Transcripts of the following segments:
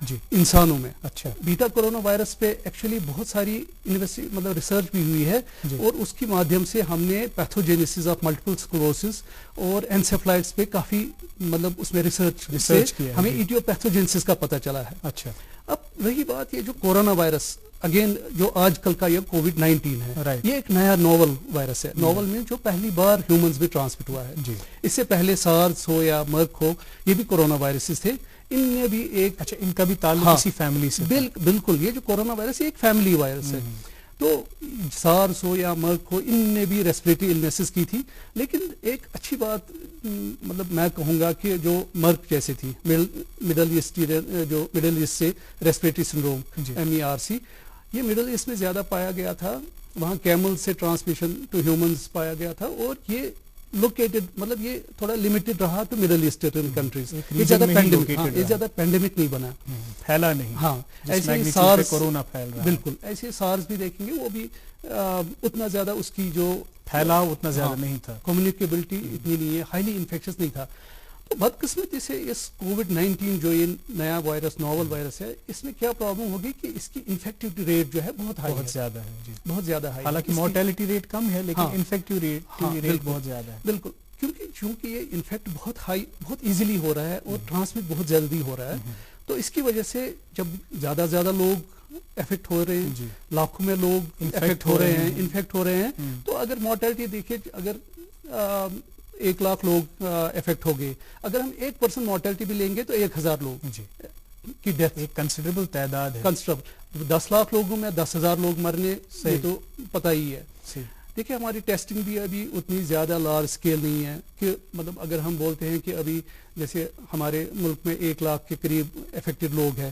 جی انسانوں میں. اچھا. بیٹا کورونا وائرس پہ ایکچولی بہت ساری مطلب ریسرچ بھی ہوئی ہے اور اس کی مادھیم سے ہم نے پیتھوجینیسس آف ملٹیپل اسکلروسس اور انسیفلائٹس پہ کافی مطلب اس میں ریسرچ کیا ہمیں ایڈیوپیتھوجینسس کا پتہ چلا ہے. اچھا. اب رہی بات یہ جو کورونا وائرس اگین جو آج کل کا یہ کووڈ-19 ہے, یہ ایک نیا نوول وائرس ہے. نوول میں جو پہلی بار ہیومنز میں ٹرانسمٹ ہوا ہے. اس سے پہلے سارس ہو یا مرک ہو, یہ بھی کورونا وائرسز تھے. ان میں بھی ایک اچھا ان کا بھی تعلق اسی فیملی سے. بالکل, یہ جو کورونا وائرس ہے ایک فیملی وائرس ہے. تو سارس ہو یا مرک ہو, ان نے بھی ریسپریٹری النیسز کی تھی. لیکن ایک اچھی بات مطلب میں کہوں گا کہ جو مرک جیسے تھی مڈل ایسٹ سے ریسپریٹری سنڈروم MERC, یہ مڈل ایسٹ میں زیادہ پایا گیا تھا. وہاں کیمل سے ٹرانسمیشن ٹو ہیومنز پایا گیا تھا اور یہ لوکیٹڈ مطلب یہ تھوڑا لمیٹڈ رہا ٹو مڈل ایسٹرن کنٹریز. یہ زیادہ پینڈیمک نہیں بنا, پھیلا نہیں. ہاں ایسے ہی سارس کورونا پھیل رہا ہے. بالکل ایسے سارس بھی دیکھیں گے, وہ بھی اتنا زیادہ اس کی جو پھیلاؤ اتنا زیادہ نہیں تھا, کمیونیکیبلٹی اتنی نہیں ہے, ہائیلی انفیکشس نہیں تھا. تو بدقسمتی سے اس کووڈ-19 جو یہ نیا وائرس نوول وائرس ہے, اس میں کیا پرابلم ہوگی کہ اس کی انفیکٹو ریٹ جو ہے بہت ہائی, بہت زیادہ ہے. جی بہت زیادہ ہائی. حالانکہ مورٹیلٹی ریٹ کم ہے لیکن انفیکٹو ریٹ بہت زیادہ ہے. بالکل, چونکہ یہ انفیکٹ بہت ایزیلی ہو رہا ہے اور ٹرانسمٹ بہت جلدی ہو رہا ہے. تو اس کی وجہ سے جب زیادہ لوگ افیکٹ ہو رہے ہیں, لاکھوں میں لوگ انفیکٹ ہو رہے ہیں, تو اگر مورٹیلٹی دیکھیے, اگر 1 لاکھ لوگ افیکٹ ہو گئے, اگر ہم 1% مورٹیلٹی بھی لیں گے تو 1000 لوگ کی ڈیتھ, ایک کنسیڈریبل تعداد ہے. 10 لاکھ لوگوں میں 10,000 لوگ مرنے, یہ تو پتہ ہی ہے. دیکھیں ہماری ٹیسٹنگ بھی ابھی اتنی زیادہ لارج اسکیل نہیں ہے کہ مطلب اگر ہم بولتے ہیں کہ ابھی جیسے ہمارے ملک میں 1 لاکھ کے قریب افیکٹڈ لوگ ہیں,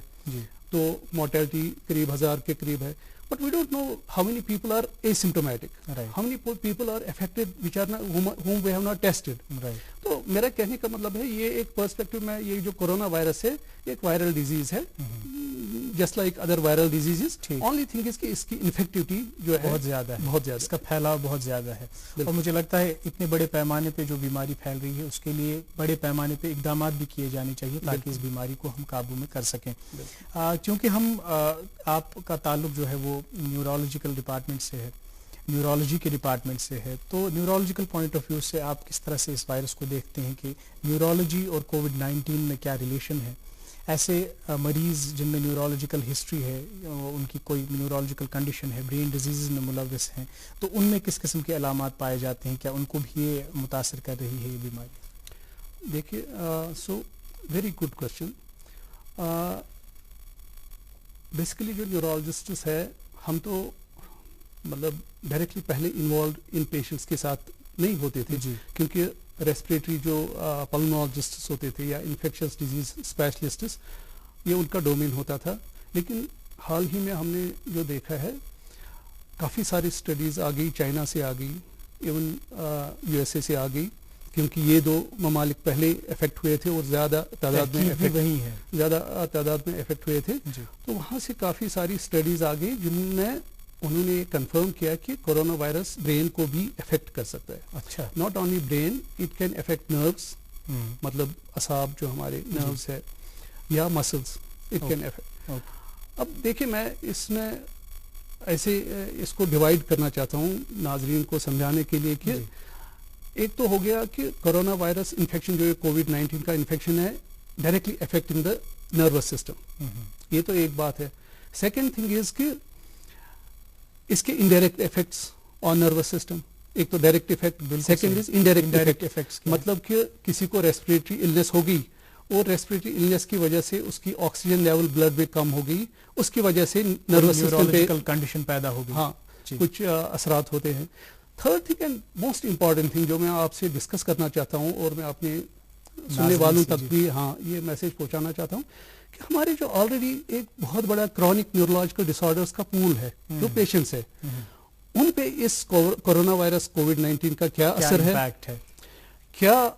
تو مورٹیلٹی قریب 1000 کے قریب ہے. But we don't know how many people are asymptomatic. Right. How many people are affected which are not, whom we have not tested. Right. تو میرا کہنے کا مطلب ہے یہ ایک پرسپیکٹو میں, یہ جو کورونا وائرس ہے ایک وائرل ڈیزیز ہے, just like other viral diseases. Only thing is کہ اس کی انفیکٹیوٹی جو ہے بہت زیادہ ہے, بہت زیادہ, اس کا پھیلاؤ بہت زیادہ ہے. اور مجھے لگتا ہے اتنے بڑے پیمانے پہ جو بیماری پھیل رہی ہے اس کے لیے بڑے پیمانے پہ اقدامات بھی کیے جانے چاہیے تاکہ اس بیماری کو ہم قابو میں کر سکیں. کیونکہ ہم آپ کا تعلق جو ہے وہ نیورولوجیکل ڈپارٹمنٹ سے ہے, نیورولوجی کے ڈپارٹمنٹ سے ہے, تو نیورولوجیکل پوائنٹ آف ویو سے آپ کس طرح سے اس وائرس کو دیکھتے ہیں کہ نیورولوجی اور کووڈ-19 میں کیا ریلیشن ہے؟ ایسے مریض جن میں نیورولوجیکل ہسٹری ہے, ان کی کوئی نیورولوجیکل کنڈیشن ہے, برین ڈیزیز میں ملوث ہیں, تو ان میں کس قسم کے علامات پائے جاتے ہیں؟ کیا ان کو بھی یہ متاثر کر رہی ہے یہ بیماری؟ دیکھیے, so very good question. Basically جو نیورولوجسٹس ہے, ہم تو مطلب ڈائریکٹلی پہلے انوالوڈ ان پیشنٹس کے ساتھ نہیں ہوتے تھے, کیونکہ ریسپریٹری جو پلمونالوجسٹس ہوتے تھے یا انفیکشس ڈیزیز اسپیشلسٹس, یہ ان کا ڈومین ہوتا تھا. لیکن حال ہی میں ہم نے جو دیکھا ہے, کافی ساری اسٹڈیز آ گئی, چائنا سے آ گئی, ایون USA سے آ گئی, کیونکہ یہ 2 ممالک پہلے افیکٹ ہوئے تھے اور زیادہ تعداد میں افیکٹ ہوئے تھے. تو وہاں سے کافی ساری اسٹڈیز آ گئی جن میں انہوں نے کنفرم کیا کہ کورونا وائرس برین کو بھی افیکٹ کر سکتا ہے. اچھا, not only brain, it can affect nervous, مطلب اعصاب جو ہمارے نروس ہے, یا مسلس, اٹ کین افیکٹ. اب دیکھیں میں اس میں ایسے اس کو ڈیوائڈ کرنا چاہتا ہوں ناظرین کو سمجھانے کے لیے کہ ایک تو ہو گیا کہ کورونا وائرس انفیکشن جو ہے کووڈ-19 کا انفیکشن ہے, directly affecting the nervous system, یہ تو ایک بات ہے. سیکنڈ تھنگ از کہ اس کے indirect effects on nervous system. ایک تو direct effect, second is indirect effects, مطلب کہ کسی کو ریسپریٹری النیس ہوگی اور ریسپریٹری النیس کی وجہ سے اس کی آکسیجن لیول بلڈ میں کم ہو گئی, اس کی وجہ سے نروس سسٹم پہ کنڈیشن پیدا ہو گئی, ہاں کچھ اثرات ہوتے ہیں. Third thing and most important thing جو میں آپ سے ڈسکس کرنا چاہتا ہوں اور میں اپنے سننے والوں تک بھی یہ میسج پہنچانا چاہتا ہوں کہ ہمارے جو آلریڈی ایک بہت بڑا کرونک نیورولوجیکل ڈس آرڈرس کا پول ہے, جو پیشنٹس ہے, ان پہ اس کورونا وائرس کووڈ-19 کا کیا اثر ہے, کیا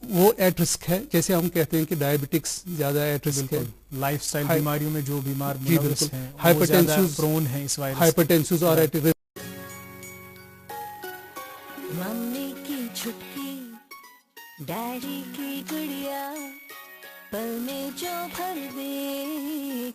وہ ایٹ رسک ہے. جیسے ہم کہتے ہیں کہ ڈائبٹکس زیادہ ایٹ رسک ہے, لائف سٹائل بیماریوں میں جو بیمار ملوث ہیں وہ زیادہ پرون ہیں اس وائرس, ہائپرٹینشن اور ایٹ رسک. ممی کی چھٹکی, ڈیڈی کی گڑیا, پل میں جو بھر دے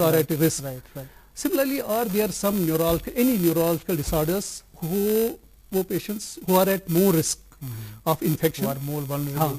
are at risk. Right. Similarly, are there some any neurological disorders who patients who are at more risk of infection, who are more vulnerable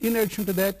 In addition to that,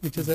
which is a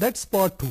That's part 2.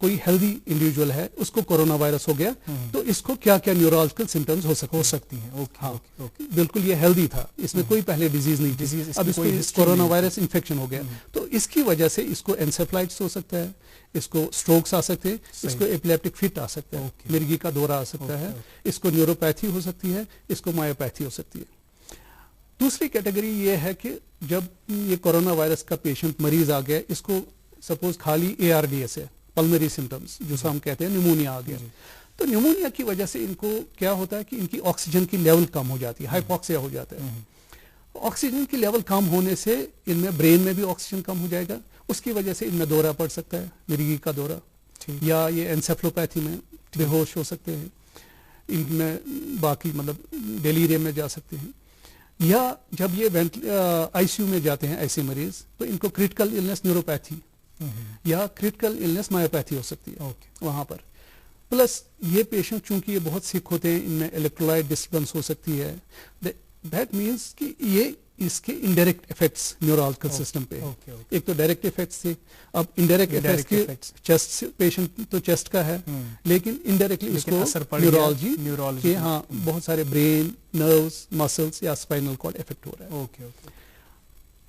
کوئی healthy individual ہے اس کو corona virus ہو گیا تو اس کو کیا کیا neurological symptoms ہو سکتی ہیں. ہاں بالکل یہ ہیلدی تھا, اس میں کوئی پہلے ڈیزیز نہیں تھی, اب اس کو کورونا وائرس انفیکشن ہو گیا تو اس کی وجہ سے اس کو انسیفلائٹس ہو سکتا ہے, اس کو اسٹروکس آ سکتے ہیں, اس کو ایپلیپٹک فٹ آ سکتا ہے, مرگی کا دورہ آ سکتا ہے, اس کو نیوروپیتھی ہو سکتی ہے, اس کو مایوپیتھی ہو سکتی ہے. دوسری کیٹیگری یہ ہے کہ جب یہ کورونا وائرس کا پیشنٹ مریض آ گیا, اس کو سپوز خالی ARDS ہے, پلمری سمٹمز جو ہم کہتے ہیں نیمونیا آ گیا, تو نیمونیا کی وجہ سے ان کو کیا ہوتا ہے کہ ان کی آکسیجن کی لیول کم ہو جاتی ہے, ہائپوکسیا ہو جاتا ہے. آکسیجن کی لیول کم ہونے سے ان میں برین میں بھی آکسیجن کم ہو جائے گا, اس کی وجہ سے ان میں دورہ پڑ سکتا ہے, مرگی کا دورہ, یا یہ انسیفلوپیتھی میں بے ہوش ہو سکتے ہیں, ان میں باقی مطلب ڈیلیریم میں جا سکتے ہیں, یا جب یہ ICU میں جاتے ہیں ایسے مریض تو ان کو کریٹیکل النس نیوروپیتھی یا کریٹیکل النس مایوپیتھی ہو سکتی ہے وہاں پر. پلس یہ پیشنٹ چونکہ یہ بہت سک ہوتے ہیں, ان میں الیکٹرولائٹ ڈسٹربنس ہو سکتی ہے, دیٹ مینس کہ یہ اس کے انڈائریکٹ افیکٹس نیورولوجیکل سسٹم پہ. ایک تو ڈائریکٹ افیکٹس تھے, اب انڈائریکٹ افیکٹس چیسٹ پیشنٹ تو چیسٹ کا ہے, لیکن انڈائریکٹلی اس کو نیورولوجی کے ہاں بہت سارے برین, نروز, مسلس یا اسپائنل کارڈ افیکٹ ہو رہا ہے.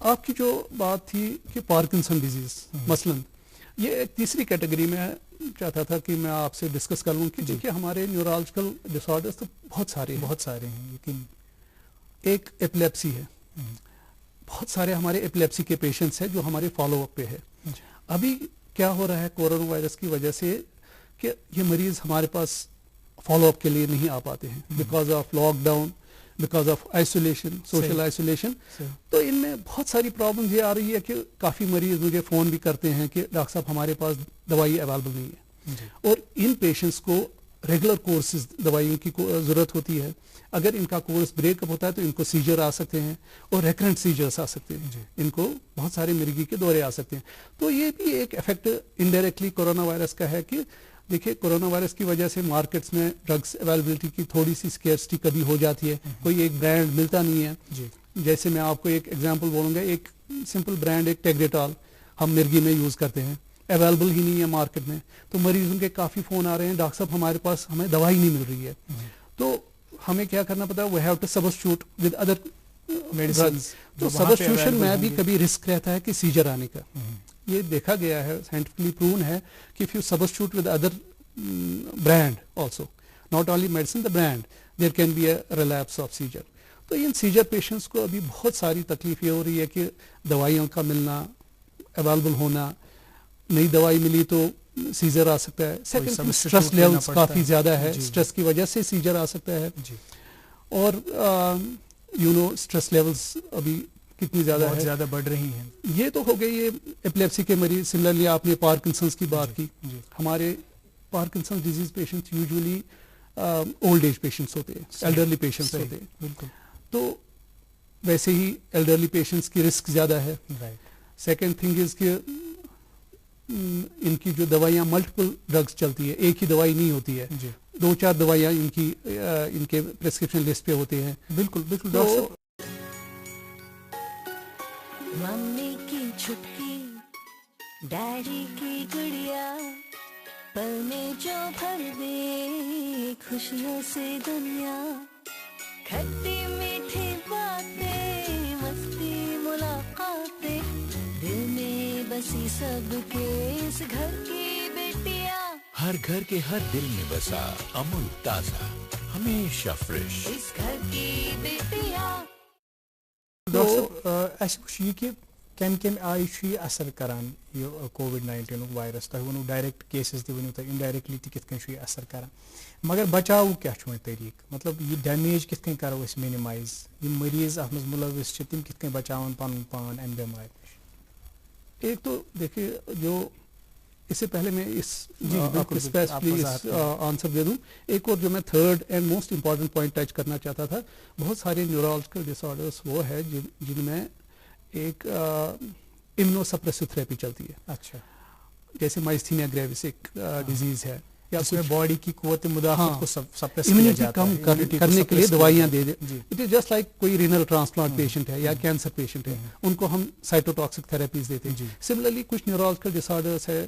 آپ کی جو بات تھی کہ پارکنسن ڈیزیز مثلاً, یہ ایک تیسری کیٹیگری میں چاہتا تھا کہ میں آپ سے ڈسکس کر لوں کہ دیکھیے ہمارے نیورولوجیکل ڈس آرڈرس تو بہت سارے ہیں, لیکن ایک ایپلیپسی ہے, بہت سارے ہمارے ایپلیپسی کے پیشنٹس ہیں جو ہمارے فالو اپ پہ ہے. ابھی کیا ہو رہا ہے کورونا وائرس کی وجہ سے کہ یہ مریض ہمارے پاس فالو اپ کے لیے نہیں آ پاتے ہیں, because of lockdown, because of isolation, social isolation. تو ان میں بہت ساری پرابلمز یہ آ رہی ہے کہ کافی مریض مجھے فون بھی کرتے ہیں کہ ڈاکٹر صاحب ہمارے پاس دوائی اویلیبل نہیں ہے, اور ان پیشنٹس کو ریگولر کورسز دوائیوں کی ضرورت ہوتی ہے. اگر ان کا کورس بریک اپ ہوتا ہے تو ان کو سیجر آ سکتے ہیں, اور ریکرنٹ سیجرز آ سکتے ہیں, ان کو بہت سارے مرگی کے دورے آ سکتے ہیں. تو یہ بھی ایک افیکٹ انڈائریکٹلی کورونا وائرس کا ہے کہ دیکھیے کورونا وائرس کی وجہ سے مارکیٹس میں ڈرگس اویلیبلٹی کی تھوڑی سی اسکیئرسٹی کبھی ہو جاتی ہے, کوئی ایک برانڈ ملتا نہیں ہے. جیسے میں آپ کو ایک ایگزامپل بولوں گا, ایک سمپل برانڈ ایک ٹیگریٹال ہم مرگی میں یوز کرتے ہیں, اویلیبل ہی نہیں ہے مارکیٹ میں, تو مریضوں کے کافی فون آ رہے ہیں, ڈاکٹر صاحب ہمارے پاس ہمیں دوائی نہیں مل رہی ہے. تو ہمیں کیا کرنا پڑتا ہے, we have to substitute with other medicines. تو سبسٹیوشن میں بھی کبھی رسک رہتا ہے کہ سیجر آنے کا. یہ دیکھا گیا ہے, سائنٹیفکلی پروون ہے کہ if you substitute with other brand also, not only medicine, the brand, there can be a relapse of seizure. تو ان سیجر پیشنٹس کو ابھی بہت ساری تکلیف یہ ہو رہی ہے کہ دوائیوں کا ملنا, اویلیبل ہونا, نئی دوائی ملی تو سیزر آ سکتا ہے. سیکنڈ اسٹریس لیولز کافی زیادہ ہے, اسٹریس کی وجہ سے سیجر آ سکتا ہے. اور اسٹریس لیولز ابھی کتنی زیادہ بڑھ رہی ہیں. یہ تو ہو گئی یہ ایپلیپسی کے مریض. سملرلی آپ نے پارکنسنس کی بات کی. ہمارے Parkinson disease patients usually old age patients ہوتے ہیں, ایلڈرلی پیشنٹس ہوتے ہیں. بالکل. تو ویسے ہی ایلڈرلی پیشنٹس کی رسک زیادہ ہے. سیکنڈ تھنگ از کہ ان کی جو دوائیاں ملٹیپل ڈرگس چلتی ہے, ایک ہی دوائی نہیں ہوتی ہے, 2-4 دوائیاں ان کے پرسکرپشن لسٹ پہ ہوتے ہیں. بالکل بالکل. ممی کی چھٹکی, ڈیڈی کی گڑیا, پل میں جو بھر دے خوشیوں سے دنیا, کھٹی میٹھی باتیں, مستی ملاقاتیں, دل میں بسی سب کے اس گھر کی بیٹیاں, ہر گھر کے ہر دل میں بسا امول تازہ, ہمیشہ فریش, اس گھر کی بیٹیاں. اَسہِ وٕچھ یہِ کہِ کَمہِ کَمہِ آیہِ چھُ یہِ اَثر کَران یہِ کووِڈ-19 وایرَس. تۄہہِ ووٚنوُ ڈایریکٹ کیسز تہِ ؤنِو تُہۍ, اِنڈایریکٹلی تہِ کِتھ کٔنۍ چھُ یہِ اَثر کَران, مگر بچاوُک کیٛاہ چھُ وۄنۍ طریٖقہٕ, مطلب یہِ ڈیمیج کِتھ کٔنۍ کَرو أسۍ مِنِمایز, یِم مٔریٖض اَتھ منٛز مُلوث چھِ تِم کِتھ کٔنۍ بچاوَن پَنُن پان اَمہِ بٮ۪مارِ نِش. ایک تو دیکھیے, جو اس سے پہلے میں آنسر دے دوں, ایک اور جو میں third and most important point touch کرنا چاہتا تھا, بہت سارے نیورولوجیکل ڈس آرڈرس وہ ہے جن میں ایک امیونو سپریسو تھراپی چلتی ہے. اچھا. جیسے مائستھینیا گریوس ایک ڈیزیز ہے, یا اس میں باڈی کی قوت مدافعت کو سپریس کیا جاتا ہے, امیونٹی کم کرنے کے لیے دوائیاں دے دیں. اٹ از جسٹ لائک کوئی رینل ٹرانسپلانٹ پیشنٹ ہے یا کینسر پیشنٹ ہے, ان کو ہم سائٹوٹاکسک تھراپیز دیتے ہیں. سملرلی کچھ نیورولوجیکل ڈس آرڈرس ہے,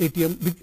ATM,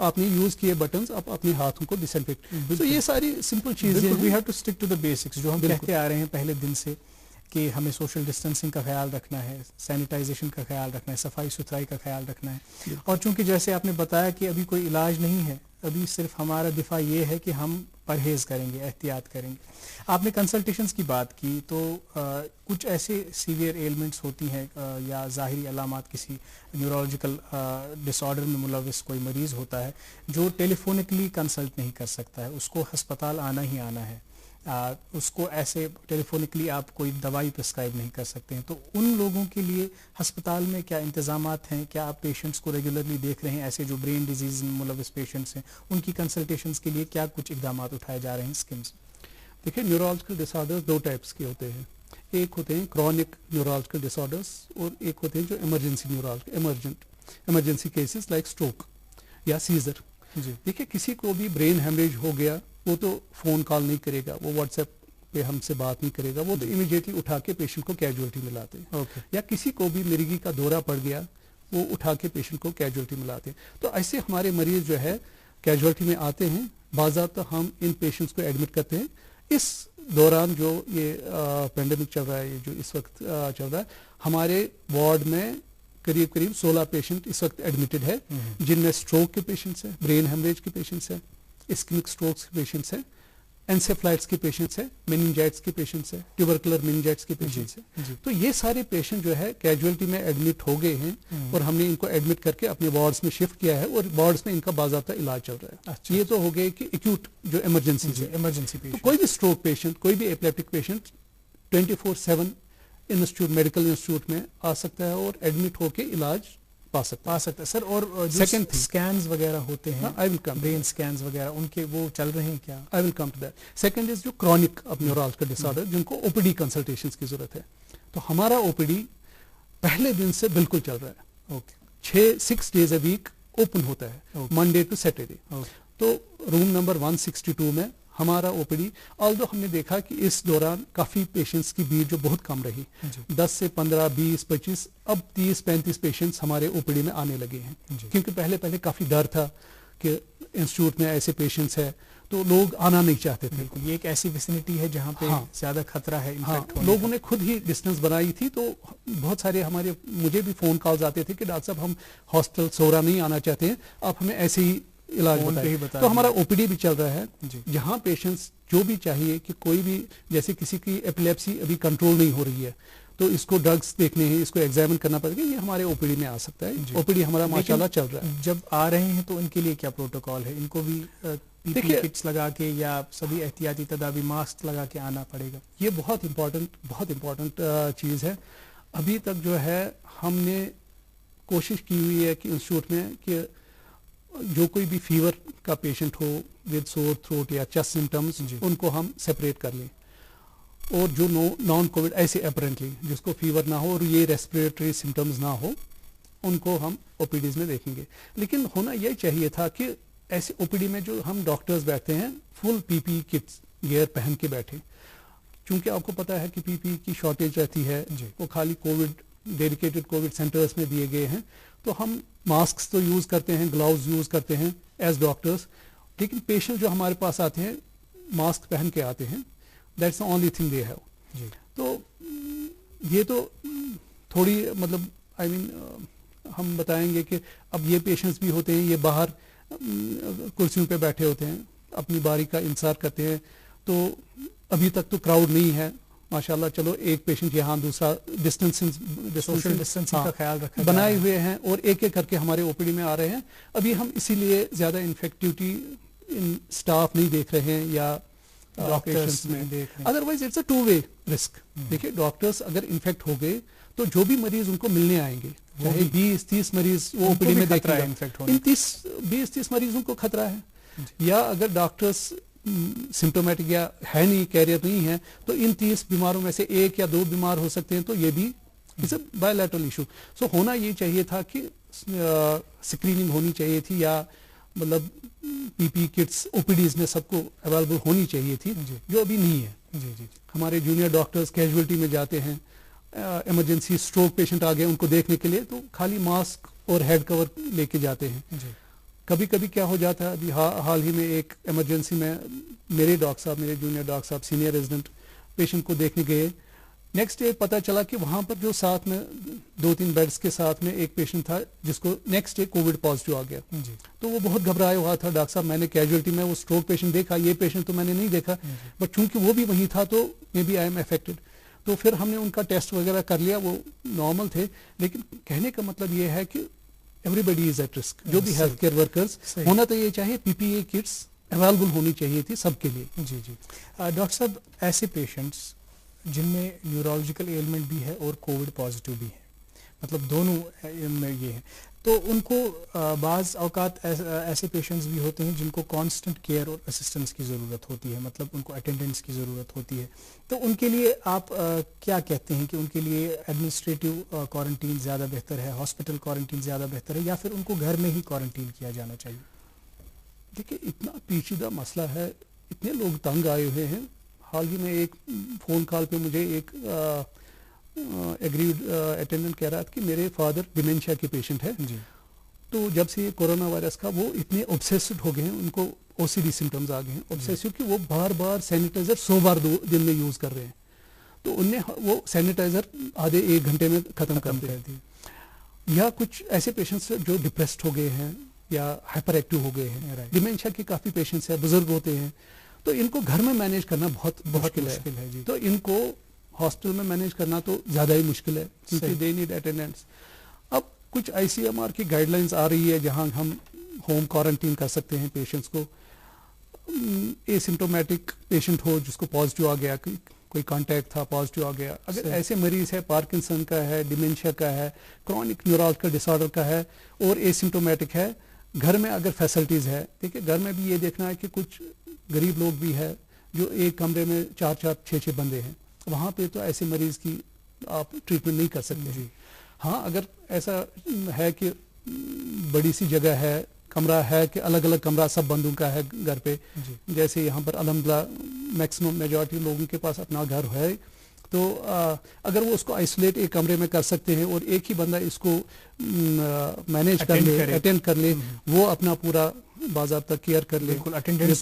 آپ نے یوز کیے بٹنز آپ اپنے ہاتھوں کو ڈسانفیکٹ. تو یہ ساری سمپل چیزیں we have to stick to the basics جو ہم کہتے آ رہے ہیں پہلے دن سے کہ ہمیں سوشل ڈسٹینسنگ کا خیال رکھنا ہے, سینیٹائزیشن کا خیال رکھنا ہے, صفائی ستھرائی کا خیال رکھنا ہے. اور چونکہ جیسے آپ نے بتایا کہ ابھی کوئی علاج نہیں ہے, ابھی صرف ہمارا دفاع یہ ہے کہ ہم پرہیز کریں گے, احتیاط کریں گے. آپ نے کنسلٹیشنز کی بات کی تو کچھ ایسے سیویئر ایلمنٹس ہوتی ہیں یا ظاہری علامات کسی نیورولوجیکل ڈس آرڈر میں ملوث کوئی مریض ہوتا ہے جو ٹیلی فونکلی کنسلٹ نہیں کر سکتا ہے, اس کو ہسپتال آنا ہی آنا ہے, اس کو ایسے ٹیلی فونکلی آپ کوئی دوائی پرسکرائب نہیں کر سکتے ہیں. تو ان لوگوں کے لیے ہسپتال میں کیا انتظامات ہیں؟ کیا آپ پیشنٹس کو ریگولرلی دیکھ رہے ہیں؟ ایسے جو برین ڈیزیز میں ملوث پیشنٹس ہیں ان کی کنسلٹیشنز کے لیے کیا کچھ اقدامات اٹھائے جا رہے ہیں اسکیمز؟ دیکھیں نیورولوجیکل ڈس آرڈرز دو ٹائپس کے ہوتے ہیں. ایک ہوتے ہیں کرونک نیورولوجیکل ڈس آرڈرز اور ایک ہوتے ہیں جو ایمرجنسی کیسز لائک اسٹروک یا سیزر. جی دیکھیے کسی کو بھی برین ہیمریج ہو گیا وہ تو فون کال نہیں کرے گا, وہ واٹس ایپ پہ ہم سے بات نہیں کرے گا, وہ تو امیڈیٹلی اٹھا کے پیشنٹ کو کیجولٹی میں لاتے ہیں. یا کسی کو بھی مرگی کا دورہ پڑ گیا وہ اٹھا کے پیشنٹ کو کیجولٹی میں لاتے ہیں. تو ایسے ہمارے مریض جو ہے کیجولٹی میں آتے ہیں, باضابطہ ہم ان پیشنٹس کو ایڈمٹ کرتے ہیں. اس دوران جو یہ پینڈیمک چل رہا ہے, یہ جو اس وقت چل رہا ہے, ہمارے وارڈ میں قریب 16 پیشنٹ اس وقت ایڈمٹڈ ہے جن میں اسٹروک کے پیشنٹس ہیں, برین ہیمریج کے پیشنٹس ہیں, اسکمک اسٹروکس کے پیشنٹس ہیں, انسیفلائٹس کے پیشنٹس ہیں, میننجائٹس کے پیشنٹس ہیں, ٹیوبرکلر میننجائٹس کے پیشنٹس ہیں. تو یہ سارے پیشنٹ جو ہے کیجولٹی میں ایڈمٹ ہو گئے ہیں اور ہم نے ان کو ایڈمٹ کر کے اپنے وارڈز میں شفٹ کیا ہے اور وارڈز میں ان کا باضابطہ علاج چل رہا ہے. یہ تو ہو گئے کہ ایکوٹ جو ایمرجنسی پیشنٹ. کوئی بھی اسٹروک پیشنٹ, کوئی بھی ایپلیپٹک پیشنٹ 24/7 انسٹیٹیوٹ میڈیکل انسٹیٹیوٹ میں آ سکتا ہے اور ایڈمٹ ہو کے علاج پا سکتا ہے سر. اور سیکنڈ اسکینز وغیرہ ہوتے ہیں, برین اسکینز وغیرہ ان کے وہ چل رہے ہیں کیا؟ I will come to that. Second is جو کرونک نیورولوجیکل ڈس آرڈر جن کو او پی ڈی کنسلٹیشنز کی ضرورت ہے. تو ہمارا او پی ڈی پہلے دن سے بالکل چل رہا ہے. 6 days a week اوپن ہوتا ہے, منڈے ٹو سیٹرڈے. تو روم نمبر 162 میں ہمارا او پی ڈی, آلدو ہم نے دیکھا کہ اس دوران کافی پیشنٹس کی بھیڑ جو بہت کم رہی, 10 سے 15, 20, 25, اب 30-35 پیشنٹس ہمارے او پی ڈی میں آنے لگے ہیں. کیونکہ پہلے کافی ڈر تھا کہ انسٹیٹیوٹ میں ایسے پیشنٹس ہیں تو لوگ آنا نہیں چاہتے تھے. یہ ایک ایسی ویسینٹی ہے جہاں پہ زیادہ خطرہ ہے انفیکٹ ہونے. لوگوں نے خود ہی ڈسٹینس بنائی تھی. تو بہت سارے مجھے بھی فون کالز آتے تھے کہ ڈاکٹر صاحب ہم ہاسپٹل سورا نہیں آنا چاہتے ہیں, آپ ہمیں ایسے ہی علاج بتائیں. تو ہمارا او پی ڈی بھی چل رہا ہے جہاں پیشنٹس جو بھی چاہیے کہ کوئی بھی, جیسے کسی کی ایپیلیپسی ابھی کنٹرول نہیں ہو رہی ہے تو اس کو ڈرگس دیکھنے ہیں, اس کو ایگزامن کرنا پڑے گا, یہ ہمارے او پی ڈی میں آ سکتا ہے. او پی ڈی ہمارا ماشاءاللہ چل رہا ہے. جب آ رہے ہیں تو ان کے لیے کیا پروٹوکال ہے؟ ان کو بھی پی پی کٹس لگا کے یا سبھی احتیاطی تدابیر ماسک لگا کے آنا پڑے گا؟ یہ بہت امپورٹنٹ چیز ہے. ابھی تک جو ہے ہم نے کوشش کی ہوئی ہے کہ انسٹیٹیوٹ میں کہ جو کوئی بھی فیور کا پیشنٹ ہو ود سور تھروٹ یا چیسٹ سمٹمز ان کو ہم سپریٹ کر لیں, اور جو نان کووڈ ایسے اپرنٹلی جس کو فیور نہ ہو اور یہ ریسپریٹری سمٹمز نہ ہو ان کو ہم او پی ڈیز میں دیکھیں گے. لیکن ہونا یہ چاہیے تھا کہ ایسے او پی ڈی میں جو ہم ڈاکٹرز بیٹھتے ہیں فل پی پی کٹس گیئر پہن کے بیٹھے, چونکہ آپ کو پتہ ہے کہ پی پی کی شارٹیج رہتی ہے. وہ خالی کووڈ ڈیڈیکیٹڈ کووڈ سینٹرز میں دیے گئے ہیں. تو ہم ماسکس تو یوز کرتے ہیں, گلاؤز یوز کرتے ہیں ایز ڈاکٹرز, لیکن پیشنٹ جو ہمارے پاس آتے ہیں ماسک پہن کے آتے ہیں. That's the only thing they have. تو یہ تو تھوڑی مطلب ہم بتائیں گے کہ اب یہ پیشنٹس بھی ہوتے ہیں, یہ باہر کرسیوں پہ بیٹھے ہوتے ہیں, اپنی باری کا انتظار کرتے ہیں. تو ابھی تک تو کراؤڈ نہیں ہے ماشاءاللہ. چلو ایک پیشنٹ یہاں, دوسرا سوشل ڈسٹینسنگ کا خیال رکھا بنائے ہوئے ہیں اور ایک ایک کر کے ہمارے او پی ڈی میں آ رہے ہیں. ابھی ہم اسی لیے زیادہ انفیکٹیوٹی ان سٹاف نہیں دیکھ رہے ہیں یا ڈاکٹرز میں. Otherwise it's a 2-way risk. دیکھیے ڈاکٹرز اگر انفیکٹ ہو گئے تو جو بھی مریض ان کو ملنے آئیں گے, چاہے 20-30 مریض وہ او پی ڈی میں دیکھ رہا ہے, ان 20-30 مریضوں کو خطرہ ہے. یا اگر ڈاکٹرز سمٹومیٹک یا ہے نہیں, کیریئر نہیں ہے, تو ان 30 بیماروں میں سے 1 یا 2 بیمار ہو سکتے ہیں. تو یہ بھی it's a bilateral issue. So ہونا یہ چاہیے تھا کہ اسکریننگ ہونی چاہیے تھی, یا مطلب پی پی کٹس او پی ڈیز میں سب کو اویلیبل ہونی چاہیے تھی, جو ابھی نہیں ہے. ہمارے جونیئر ڈاکٹرز کیجولٹی میں جاتے ہیں, ایمرجنسی اسٹروک پیشنٹ آ گئے ان کو دیکھنے کے لیے, تو خالی ماسک اور ہیڈ کور لے کے جاتے ہیں. کبھی کبھی کیا ہو جاتا ہے, ابھی حال ہی میں ایک ایمرجنسی میں میرے ڈاکٹر صاحب, میرے جونیئر ڈاکٹر صاحب سینئر ریزیڈنٹ پیشنٹ کو دیکھنے گئے. نیکسٹ ڈے پتہ چلا کہ وہاں پر جو ساتھ میں 2-3 بیڈس کے ساتھ میں ایک پیشنٹ تھا جس کو نیکسٹ ڈے کووڈ پازیٹیو آ گیا. تو وہ بہت گھبرایا ہوا تھا, ڈاکٹر صاحب میں نے کیجویلٹی میں وہ اسٹروک پیشنٹ دیکھا, یہ پیشنٹ تو میں نے نہیں دیکھا, بٹ چونکہ وہ بھی وہیں تھا تو maybe I am affected. تو پھر ہم نے ان کا ٹیسٹ وغیرہ کر لیا, وہ نارمل تھے. لیکن کہنے کا مطلب یہ ہے کہ everybody is at risk. جو بھی ہیلتھ کیئر ورکرز ہونا تو یہ چاہیے, پی پی اے کٹس اویلیبل ہونی چاہیے تھی سب کے لیے. جی جی ڈاکٹر صاحب, ایسے پیشنٹس جن میں نیورولوجیکل ایلمنٹ بھی ہے اور کووڈ پازیٹیو بھی ہے, مطلب دونوں میں یہ ہے, تو ان کو بعض اوقات ایسے پیشنٹس بھی ہوتے ہیں جن کو کانسٹنٹ کیئر اور اسسٹنس کی ضرورت ہوتی ہے, مطلب ان کو اٹینڈنس کی ضرورت ہوتی ہے. تو ان کے لیے آپ کیا کہتے ہیں کہ ان کے لیے ایڈمنسٹریٹو کوارنٹین زیادہ بہتر ہے, ہاسپٹل کوارنٹین زیادہ بہتر ہے, یا پھر ان کو گھر میں ہی کوارنٹین کیا جانا چاہیے؟ دیکھیے اتنا پیچیدہ مسئلہ ہے, اتنے لوگ تنگ آئے ہوئے ہیں. حال ہی میں ایک فون کال پہ مجھے ایک ایگریڈ اٹینڈنٹ کہہ رہا تھا کہ میرے فادر ڈیمینشیا کے پیشنٹ ہے. جی. تو جب سے یہ کورونا وائرس کا وہ اتنے اوبسیسڈ ہو گئے ہیں, ان کو او سی ڈی سمٹمز آ گئے ہیں. اوبسیسو کہ وہ بار بار سینیٹائزر 100 بار دن میں یوز کر رہے ہیں. تو ان نے وہ سینیٹائزر آدھے 1 گھنٹے میں ختم کر دی. یا کچھ ایسے پیشنٹس جو ڈپریسڈ ہو گئے ہیں یا ہائپر ایکٹیو ہو گئے ہیں. ڈیمینشیا کے کافی پیشنٹس ہیں, بزرگ ہوتے ہیں, تو ان کو گھر میں مینیج کرنا بہت مشکل ہے. جی. تو ان کو ہاسپٹل میں مینیج کرنا تو زیادہ ہی مشکل ہے, کیونکہ دے نیڈ اٹینڈنس. اب کچھ آئی سی ایم آر کی گائیڈ لائنس آ رہی ہے جہاں ہم ہوم کوارنٹین کر سکتے ہیں پیشنٹس کو. اے سمٹومیٹک پیشنٹ ہو جس کو پازیٹیو آ گیا, کوئی کانٹیکٹ تھا پازیٹیو آ گیا, اگر ایسے مریض ہے پارکنسن کا ہے, ڈیمینشیا کا ہے, کرونک نیورولوجیکل ڈس آرڈر کا ہے اور اے سمٹومیٹک ہے, گھر میں اگر فیسلٹیز ہے, دیکھیے گھر میں بھی یہ دیکھنا ہے کہ کچھ غریب لوگ بھی ہے جو ایک کمرے میں 4-4 6-6 بندے ہیں, وہاں پہ تو ایسے مریض کی آپ ٹریٹمنٹ نہیں کر سکتے. جی. ہاں اگر ایسا ہے کہ بڑی سی جگہ ہے, کمرہ ہے کہ الگ الگ کمرہ سب بندوں کا ہے گھر پہ, جیسے یہاں پر الحمدللہ میکسیمم میجورٹی لوگوں کے پاس اپنا گھر ہے, تو اگر وہ اس کو آئسولیٹ ایک کمرے میں کر سکتے ہیں اور ایک ہی بندہ اس کو مینیج کر لے, اٹینڈ کر لے, وہ اپنا پورا باضابطہ کیئر کر لے, فل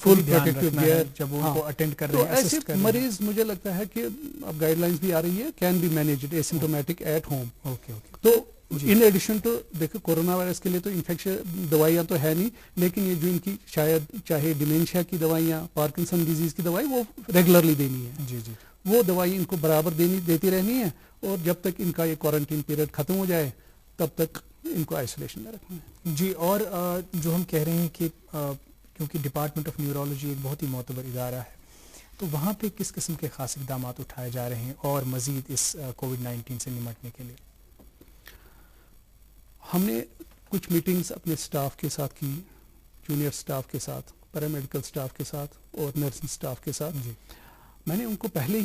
پروٹیکٹیو کیئر جب ان کو اٹینڈ کر رہے ہیں. ایسے مریض مجھے لگتا ہے کہ اب گائیڈ لائنس بھی آ رہی ہے, can be managed asymptomatic at home. تو ان ایڈیشن ٹو دیکھو کورونا وائرس کے لیے تو انفیکشن دوائیاں تو ہے نہیں, لیکن یہ جو ان کی شاید چاہے ڈیمینشیا کی دوائیاں, پارکنسن ڈیزیز کی دوائی, وہ ریگولرلی دینی ہے. جی جی. وہ دوائی ان کو برابر دیتی رہنی ہے, اور جب تک ان کا یہ کوارنٹین پیریڈ ختم ہو جائے تب تک ان کو آئسولیشن میں رکھنا ہے. جی. اور جو ہم کہہ رہے ہیں کہ کیونکہ ڈپارٹمنٹ آف نیورولوجی ایک بہت ہی معتبر ادارہ ہے, تو وہاں پہ کس قسم کے خاص اقدامات اٹھائے جا رہے ہیں اور مزید اس کووڈ-19 سے نمٹنے کے لیے؟ ہم نے کچھ میٹنگز اپنے سٹاف کے ساتھ کی, جونیئر سٹاف کے ساتھ, پیرامیڈیکل سٹاف کے ساتھ اور نرسنگ سٹاف کے ساتھ. جی. میں نے ان کو پہلے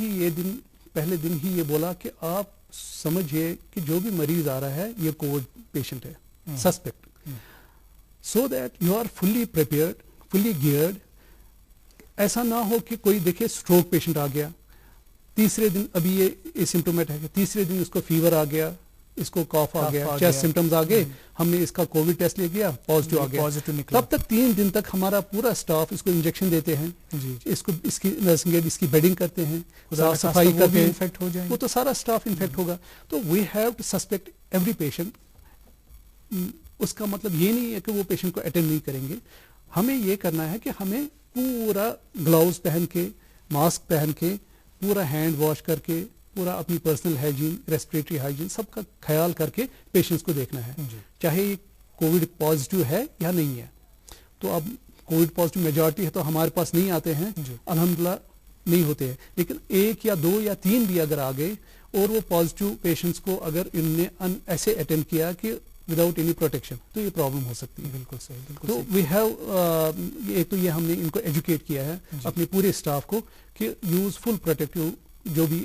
دن ہی یہ بولا کہ آپ سمجھیے کہ جو بھی مریض آ رہا ہے یہ کووڈ پیشنٹ ہے, suspect, so that you are fully prepared, fully geared. ایسا نہ ہو کہ کوئی دیکھے اسٹروک پیشنٹ آ گیا, تیسرے دن ابھی یہ سمٹومیٹک ہے, تیسرے دن اس کو فیور آ گیا, اس کو کاف آ گیا, چیسٹ سمٹمز آ گئے, ہم نے اس کا کووڈ ٹیسٹ لے گیا, پازیٹیو آ گیا, تب تک 3 دن تک ہمارا پورا سٹاف اس کو انجیکشن دیتے ہیں, اس کی نرسنگ ایڈ, اس کی بیڈنگ کرتے ہیں, صاف صفائی کرتے ہیں, وہ تو سارا سٹاف انفیکٹ ہوگا. تو we have to suspect every patient. اس کا مطلب یہ نہیں ہے کہ وہ پیشنٹ کو اٹینڈ نہیں کریں گے. ہمیں یہ کرنا ہے کہ ہمیں پورا گلاؤز پہن کے, ماسک پہن کے, پورا ہینڈ واش کر کے, پورا اپنی پرسنل ہائیجین, ریسپریٹری ہائیجین سب کا خیال کر کے پیشنٹس کو دیکھنا ہے, چاہے یہ کووڈ پازیٹیو ہے یا نہیں ہے. تو اب کووڈ پازیٹیو میجورٹی ہے تو ہمارے پاس نہیں آتے ہیں, الحمدللہ نہیں ہوتے ہیں, لیکن 1 یا 2 یا 3 بھی اگر آ گئے اور وہ پازیٹیو پیشنٹس کو اگر ان نے ایسے اٹینڈ کیا کہ وداؤٹ اینی پروٹیکشن, تو یہ پرابلم ہو سکتی ہے. بالکل صحیح. تو وی ہیو تو یہ ہم نے ان کو ایجوکیٹ کیا ہے اپنے پورے اسٹاف کو کہ یوز فل پروٹیکٹیو جو بھی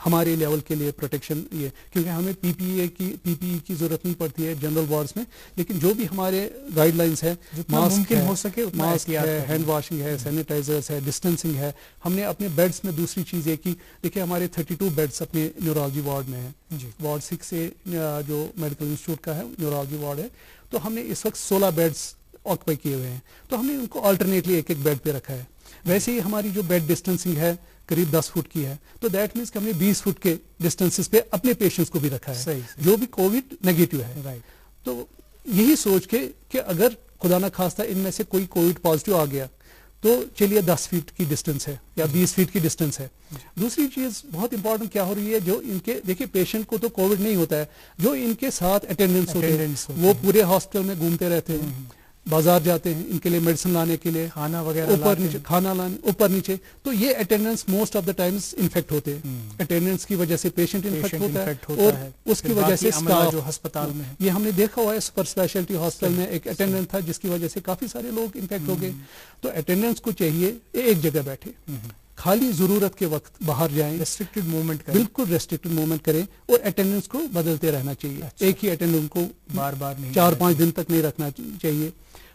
ہمارے لیول کے لیے پروٹیکشن, یہ کیونکہ ہمیں پی پی ای کی ضرورت نہیں پڑتی ہے جنرل وارڈز میں, لیکن جو بھی ہمارے گائیڈ لائنس ہے, ممکن ہو سکے ماسک ہے, ہینڈ واشنگ ہے, سینیٹائزرس ہے, ڈسٹینسنگ ہے. ہم نے اپنے بیڈس میں دوسری چیز یہ کی, دیکھیے ہمارے 32 بیڈس اپنے نیورولوجی وارڈ میں ہیں. وارڈ 6 سے جو میڈیکل انسٹیٹیوٹ کا ہے نیورولوجی وارڈ ہے, تو ہم نے اس وقت 16 بیڈس آکوپائی کیے ہوئے ہیں, تو ہم نے ان کو آلٹرنیٹلی ایک ایک بیڈ پہ رکھا ہے. ویسے ہی ہماری جو بیڈ ڈسٹینسنگ ہے قریب 10 فٹ کی ہے, تو دیٹ مینس کہ ہم نے 20 فٹ کے ڈسٹینسز پہ اپنے پیشنٹس کو بھی رکھا ہے جو بھی کووڈ نیگیٹو ہے. تو یہی سوچ کے کہ اگر خدا نہ خواستہ ان میں سے کوئی کووڈ پازیٹیو آ گیا تو چلیے 10 فٹ کی ڈسٹینس ہے یا 20 فٹ کی ڈسٹینس ہے. دوسری چیز بہت امپورٹنٹ کیا ہو رہی ہے, جو ان کے دیکھیے پیشنٹ کو تو کووڈ نہیں ہوتا ہے, جو ان کے ساتھ اٹینڈنس ہوتے ہیں وہ پورے ہاسپٹل میں گھومتے رہتے ہیں, بازار جاتے ہیں ان کے لیے میڈیسن لانے کے لیے, کھانا وغیرہ اوپر نیچے کھانا لانے اوپر نیچے, تو یہ attendance most of the times in fact ہوتے ہیں. اٹینڈنس کی وجہ سے پیشنٹ انفیکٹ ہوتا ہے اور اس کی وجہ سے اسٹاف جو ہسپتال میں ہے. یہ ہم نے دیکھا ہوا ہے سپر اسپیشلٹی ہاسپٹل میں ایک اٹینڈنٹ تھا جس کی وجہ سے کافی سارے لوگ انفیکٹ ہو گئے. تو اٹینڈنس کو چاہیے ایک جگہ بیٹھے, خالی ضرورت کے وقت باہر جائیں, ریسٹرکٹڈ موومنٹ کریں, بالکل ریسٹرکٹڈ موومنٹ کریں, اور اٹینڈنس کو بدلتے رہنا چاہیے. ایک ہی اٹینڈنٹ کو بار بار نہیں, 4-5 دن تک نہیں رکھنا چاہیے.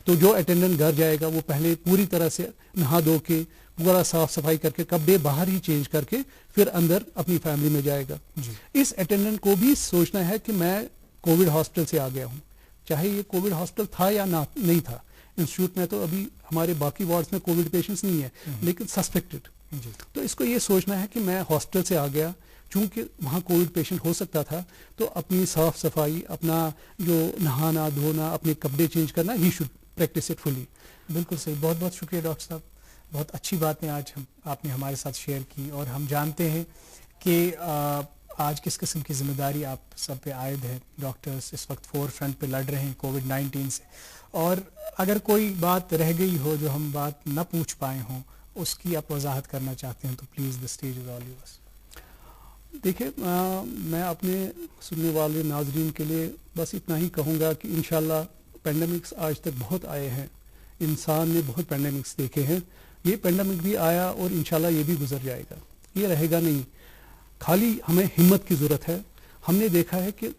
تو جو اٹینڈنٹ گھر جائے گا وہ پہلے پوری طرح سے نہا دھو کے پورا صاف صفائی کر کے کپڑے باہر ہی چینج کر کے پھر اندر اپنی فیملی میں جائے گا. اس اٹینڈنٹ کو بھی سوچنا ہے کہ میں کووڈ ہاسپٹل سے آ گیا ہوں, چاہے یہ کووڈ ہاسپٹل تھا یا نہیں تھا. انسٹیٹیوٹ میں تو ابھی ہمارے باقی وارڈز میں کووڈ پیشنٹس نہیں ہیں لیکن سسپیکٹڈ. تو اس کو یہ سوچنا ہے کہ میں ہاسپٹل سے آ گیا, چونکہ وہاں کووڈ پیشنٹ ہو سکتا تھا, تو اپنی صاف صفائی, اپنا جو نہانا دھونا, اپنے کپڑے چینج کرنا, ہی شوڈ پریکٹس اٹ فلی. بالکل صحیح, بہت بہت شکریہ ڈاکٹر صاحب, بہت اچھی باتیں آج آپ نے ہمارے ساتھ شیئر کی. اور ہم جانتے ہیں کہ آج کس قسم کی ذمہ داری آپ سب پہ عائد ہے. ڈاکٹرز اس وقت فور فرنٹ پہ لڑ رہے ہیں کووڈ 19 سے, اور اگر کوئی بات رہ گئی ہو جو ہم بات نہ پوچھ پائے ہوں اس کی آپ وضاحت کرنا چاہتے ہیں تو please the stage is all yours. دیکھیں میں اپنے سننے والے ناظرین کے لیے بس اتنا ہی کہوں گا کہ انشاءاللہ پینڈیمکس آج تک بہت آئے ہیں, انسان نے بہت پینڈیمکس دیکھے ہیں, یہ پینڈیمک بھی آیا اور انشاءاللہ یہ بھی گزر جائے گا, یہ رہے گا نہیں. خالی ہمیں ہمت کی ضرورت ہے. ہم نے دیکھا ہے کہ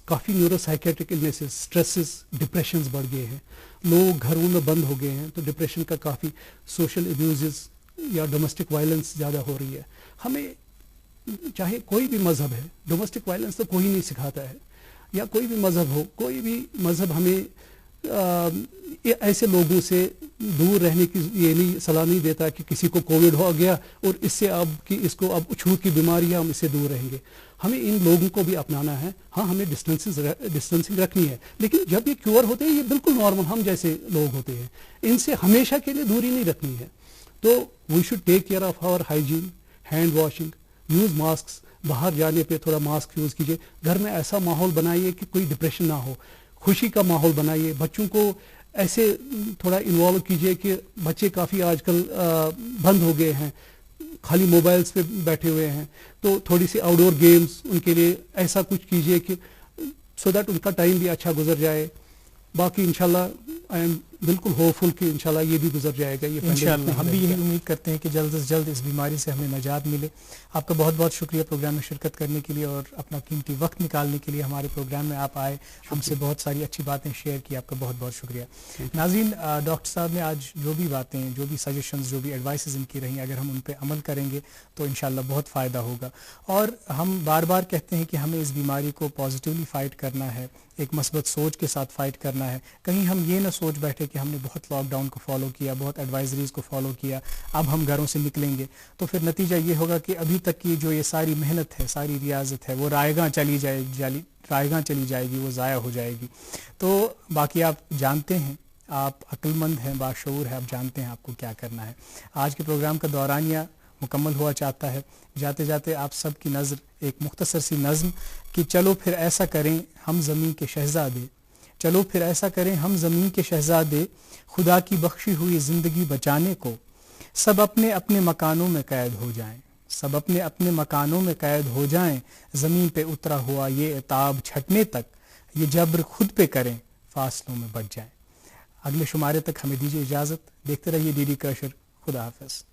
کافی neuropsychiatric illnesses, stresses, depressions بڑھ گئے ہیں, لوگ گھروں میں بند ہو گئے ہیں, تو ڈپریشن کا کافی, سوشل ابیوزز یا ڈومیسٹک وائلنس زیادہ ہو رہی ہے. ہمیں چاہے کوئی بھی مذہب ہے, ڈومیسٹک وائلنس تو کوئی نہیں سکھاتا ہے, یا کوئی بھی مذہب ہو, کوئی بھی مذہب ہمیں ایسے لوگوں سے دور رہنے کی یہ نہیں صلاح نہیں دیتا کہ کسی کو کووڈ ہو گیا اور اس سے اس کو اب چھوت کی بیماری ہے, ہم اس سے دور رہیں گے. ہمیں ان لوگوں کو بھی اپنانا ہے. ہاں ہمیں ڈسٹینسنگ رکھنی ہے, لیکن جب یہ کیور ہوتے ہیں یہ بالکل نارمل ہم جیسے لوگ ہوتے ہیں, ان سے ہمیشہ کے لیے دوری نہیں رکھنی ہے. تو we should take care of our hygiene, hand washing, use masks, باہر جانے پہ تھوڑا ماسک یوز کیجیے, گھر میں ایسا ماحول بنائیے کہ کوئی ڈپریشن نہ ہو, خوشی کا ماحول بنائیے, بچوں کو ایسے تھوڑا انوالو کیجیے کہ بچے کافی آج کل بند ہو گئے ہیں, خالی موبائلز پہ بیٹھے ہوئے ہیں, تو تھوڑی سی آؤٹ ڈور گیمز ان کے لیے ایسا کچھ کیجیے کہ سو دیٹ ان کا ٹائم بھی اچھا گزر جائے. باقی انشاءاللہ آئی ایم بالکل ہوپفل کہ انشاءاللہ یہ بھی گزر جائے گا. یہ انشاءاللہ ہم بھی یہی امید کرتے ہیں کہ جلد از جلد اس بیماری سے ہمیں نجات ملے. آپ کا بہت بہت شکریہ پروگرام میں شرکت کرنے کے لیے اور اپنا قیمتی وقت نکالنے کے لیے ہمارے پروگرام میں آپ آئے, ہم سے بہت ساری اچھی باتیں شیئر کی. آپ کا بہت بہت شکریہ. ناظرین, ڈاکٹر صاحب نے آج جو بھی باتیں, جو بھی سجیشنز, جو بھی ایڈوائسز ان کی رہیں, اگر ہم ان پہ عمل کریں گے تو انشاءاللہ بہت فائدہ ہوگا. اور ہم بار بار کہتے ہیں کہ ہمیں اس بیماری کو پازیٹیولی فائٹ کرنا ہے, ایک مثبت سوچ کے ساتھ فائٹ کرنا ہے. کہیں ہم یہ نہ سوچ بیٹھے کہ ہم نے بہت لاک ڈاؤن کو فالو کیا, بہت ایڈوائزریز کو فالو کیا, اب ہم گھروں سے نکلیں گے تو پھر نتیجہ یہ ہوگا کہ ابھی تک کی جو یہ ساری محنت ہے, ساری ریاضت ہے, وہ رائیگاں چلی جائے گی, وہ ضائع ہو جائے گی. تو باقی آپ جانتے ہیں, آپ عقل مند ہیں, باشعور ہیں, آپ جانتے ہیں آپ کو کیا کرنا ہے. آج کے پروگرام کا دورانیہ مکمل ہوا چاہتا ہے. جاتے جاتے آپ سب کی نظر ایک مختصر سی نظم کہ چلو پھر ایسا کریں ہم زمین کے شہزادے, چلو پھر ایسا کریں ہم زمین کے شہزادے, خدا کی بخشی ہوئی زندگی بچانے کو سب اپنے اپنے مکانوں میں قید ہو جائیں, سب اپنے اپنے مکانوں میں قید ہو جائیں. زمین پہ اترا ہوا یہ عتاب چھٹنے تک یہ جبر خود پہ کریں, فاصلوں میں بچ جائیں. اگلے شمارے تک ہمیں دیجیے اجازت. دیکھتے رہیے ڈی ڈی کاشر. خدا حافظ.